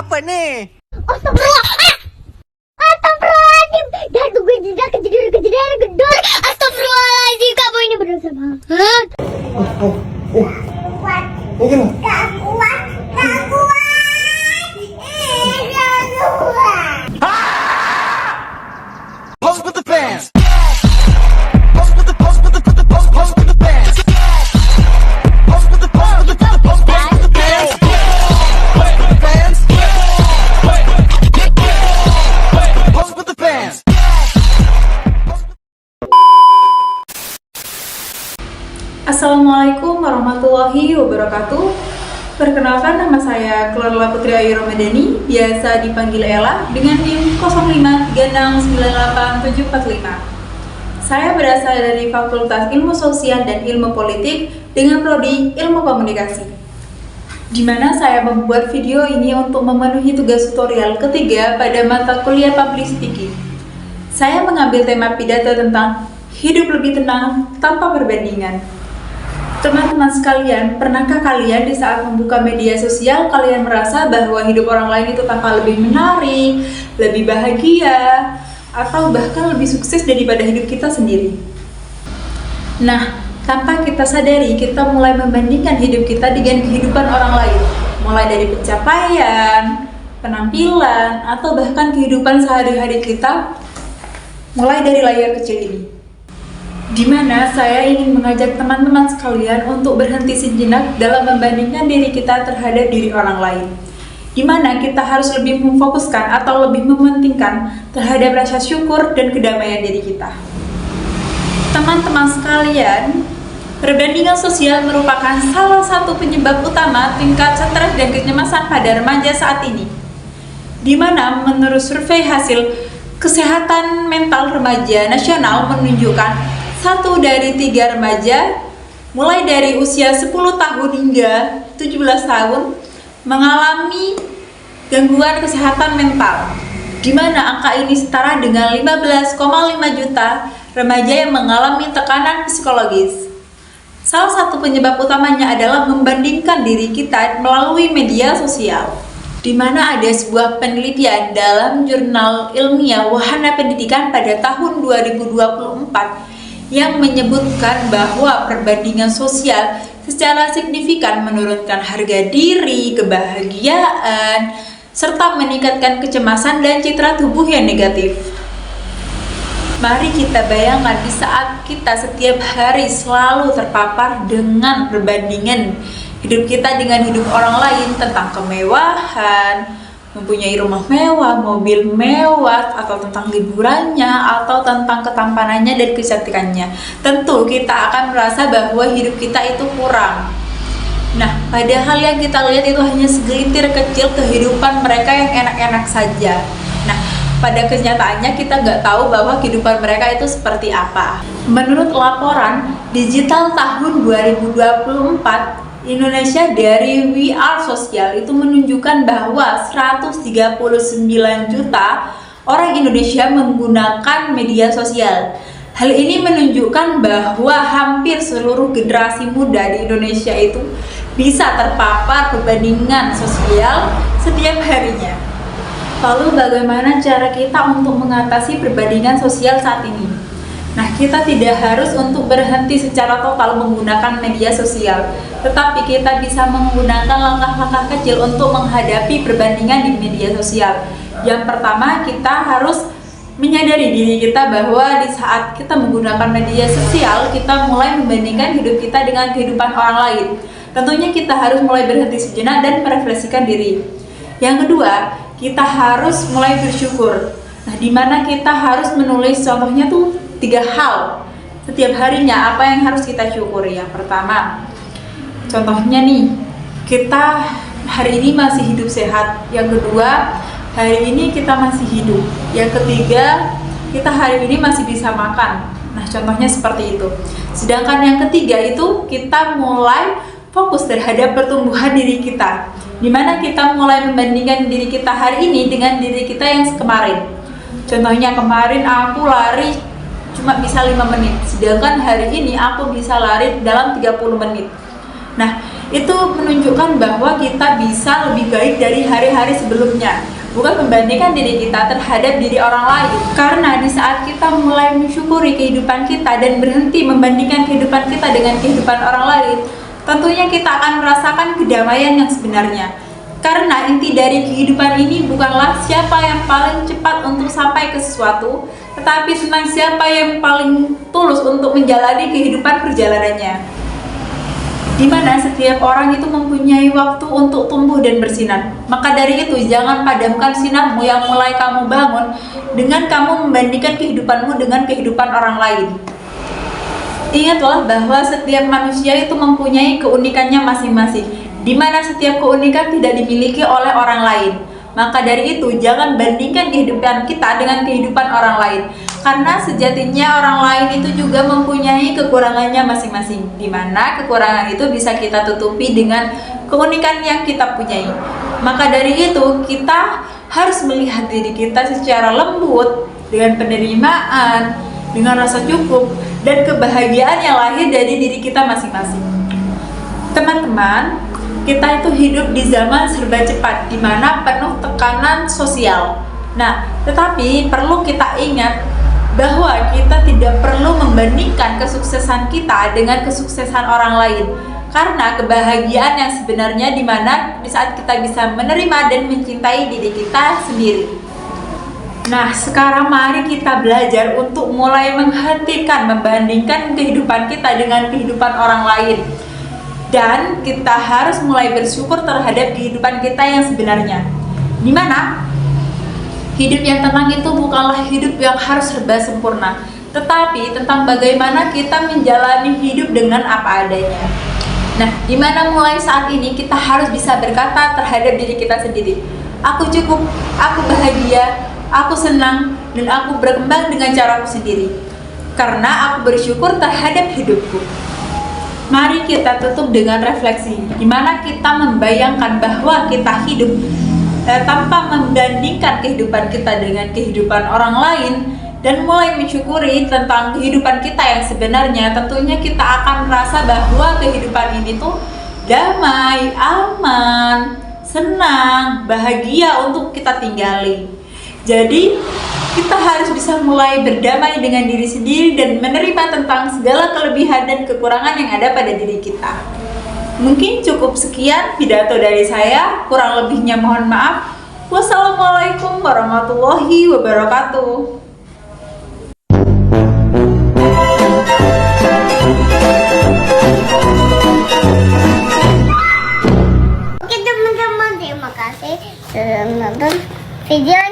Apa nih? Astagfirullah. Astagfirullahaladzim. Dah tunggu jeda kejadian gedor. Astagfirullahaladzim, kamu ini berdosa banget. Mungkin Gak kuat. Pose with the fans. Pose with the pose with the pose with the fans. Pose with the pose with the pose with the fans. Pose with the fans. Pose with the fans. Assalamualaikum warahmatullahi wabarakatuh. Perkenalkan, nama saya Clara Putri Ayu Ramadhani, biasa dipanggil Ella, dengan NIM 05369875. Saya berasal dari Fakultas Ilmu Sosial dan Ilmu Politik dengan prodi Ilmu Komunikasi, di mana saya membuat video ini untuk memenuhi tugas tutorial ketiga pada mata kuliah Public Speaking. Saya mengambil tema pidato tentang hidup lebih tenang tanpa perbandingan. Teman-teman sekalian, pernahkah kalian di saat membuka media sosial kalian merasa bahwa hidup orang lain itu tampak lebih menarik, lebih bahagia, atau bahkan lebih sukses daripada hidup kita sendiri? Nah, tanpa kita sadari, kita mulai membandingkan hidup kita dengan kehidupan orang lain, mulai dari pencapaian, penampilan, atau bahkan kehidupan sehari-hari kita, mulai dari layar kecil ini. Di mana saya ingin mengajak teman-teman sekalian untuk berhenti sejenak dalam membandingkan diri kita terhadap diri orang lain. Di mana kita harus lebih memfokuskan atau lebih mementingkan terhadap rasa syukur dan kedamaian diri kita. Teman-teman sekalian, perbandingan sosial merupakan salah satu penyebab utama tingkat stres dan kecemasan pada remaja saat ini. Di mana menurut survei hasil kesehatan mental remaja nasional menunjukkan 1 dari 3 remaja mulai dari usia 10 tahun hingga 17 tahun mengalami gangguan kesehatan mental, di mana angka ini setara dengan 15,5 juta remaja yang mengalami tekanan psikologis. Salah satu penyebab utamanya adalah membandingkan diri kita melalui media sosial, di mana ada sebuah penelitian dalam jurnal ilmiah Wahana Pendidikan pada tahun 2024 yang menyebutkan bahwa perbandingan sosial secara signifikan menurunkan harga diri, kebahagiaan, serta meningkatkan kecemasan dan citra tubuh yang negatif. Mari kita bayangkan di saat kita setiap hari selalu terpapar dengan perbandingan hidup kita dengan hidup orang lain tentang kemewahan, mempunyai rumah mewah, mobil mewah, atau tentang liburannya, atau tentang ketampanannya dan kecantikannya. Tentu kita akan merasa bahwa hidup kita itu kurang. Nah, padahal yang kita lihat itu hanya segelintir kecil kehidupan mereka yang enak-enak saja. Nah, pada kenyataannya kita nggak tahu bahwa kehidupan mereka itu seperti apa. Menurut laporan digital tahun 2024, Indonesia dari We Are Sosial itu menunjukkan bahwa 139 juta orang Indonesia menggunakan media sosial. Hal ini menunjukkan bahwa hampir seluruh generasi muda di Indonesia itu bisa terpapar perbandingan sosial setiap harinya. Lalu bagaimana cara kita untuk mengatasi perbandingan sosial saat ini? Nah, kita tidak harus untuk berhenti secara total menggunakan media sosial, tetapi kita bisa menggunakan langkah-langkah kecil untuk menghadapi perbandingan di media sosial. Yang pertama, kita harus menyadari diri kita bahwa di saat kita menggunakan media sosial, kita mulai membandingkan hidup kita dengan kehidupan orang lain. Tentunya kita harus mulai berhenti sejenak dan merefleksikan diri. Yang kedua, kita harus mulai bersyukur. Nah, di mana kita harus menulis contohnya tuh 3 hal setiap harinya apa yang harus kita syukuri. Yang pertama, contohnya nih, kita hari ini masih hidup sehat. Yang kedua, hari ini kita masih hidup. Yang ketiga, kita hari ini masih bisa makan. Nah, contohnya seperti itu. Sedangkan yang ketiga itu kita mulai fokus terhadap pertumbuhan diri kita, dimana kita mulai membandingkan diri kita hari ini dengan diri kita yang kemarin. Contohnya kemarin aku lari cuma bisa 5 menit, sedangkan hari ini aku bisa lari dalam 30 menit. Nah, itu menunjukkan bahwa kita bisa lebih baik dari hari-hari sebelumnya, bukan membandingkan diri kita terhadap diri orang lain. Karena di saat kita mulai mensyukuri kehidupan kita dan berhenti membandingkan kehidupan kita dengan kehidupan orang lain, tentunya kita akan merasakan kedamaian yang sebenarnya. Karena inti dari kehidupan ini bukanlah siapa yang paling cepat untuk sampai ke sesuatu, tetapi tentang siapa yang paling tulus untuk menjalani kehidupan perjalanannya. Di mana setiap orang itu mempunyai waktu untuk tumbuh dan bersinar. Maka dari itu, jangan padamkan sinarmu yang mulai kamu bangun dengan kamu membandingkan kehidupanmu dengan kehidupan orang lain. Ingatlah bahwa setiap manusia itu mempunyai keunikannya masing-masing, di mana setiap keunikan tidak dimiliki oleh orang lain. Maka dari itu, jangan bandingkan kehidupan kita dengan kehidupan orang lain, karena sejatinya orang lain itu juga mempunyai kekurangannya masing-masing, di mana kekurangan itu bisa kita tutupi dengan keunikan yang kita punyai. Maka dari itu, kita harus melihat diri kita secara lembut, dengan penerimaan, dengan rasa cukup, dan kebahagiaan yang lahir dari diri kita masing-masing. Teman-teman, kita itu hidup di zaman serba cepat, di mana penuh tekanan sosial. Nah, tetapi perlu kita ingat bahwa kita tidak perlu membandingkan kesuksesan kita dengan kesuksesan orang lain. Karena kebahagiaan yang sebenarnya di mana di saat kita bisa menerima dan mencintai diri kita sendiri. Nah, sekarang mari kita belajar untuk mulai menghentikan membandingkan kehidupan kita dengan kehidupan orang lain. Dan kita harus mulai bersyukur terhadap kehidupan kita yang sebenarnya. Di mana hidup yang tenang itu bukanlah hidup yang harus serba sempurna, tetapi tentang bagaimana kita menjalani hidup dengan apa adanya. Nah, di mana mulai saat ini kita harus bisa berkata terhadap diri kita sendiri, aku cukup, aku bahagia, aku senang, dan aku berkembang dengan caraku sendiri. Karena aku bersyukur terhadap hidupku. Mari kita tutup dengan refleksi, di mana kita membayangkan bahwa kita hidup tanpa membandingkan kehidupan kita dengan kehidupan orang lain, dan mulai mensyukuri tentang kehidupan kita yang sebenarnya. Tentunya kita akan merasa bahwa kehidupan ini tuh damai, aman, senang, bahagia untuk kita tinggali. Jadi kita harus bisa mulai berdamai dengan diri sendiri dan menerima tentang segala kelebihan dan kekurangan yang ada pada diri kita. Mungkin cukup sekian pidato dari saya, kurang lebihnya mohon maaf. Wassalamualaikum warahmatullahi wabarakatuh. Oke teman-teman, terima kasih sudah menonton video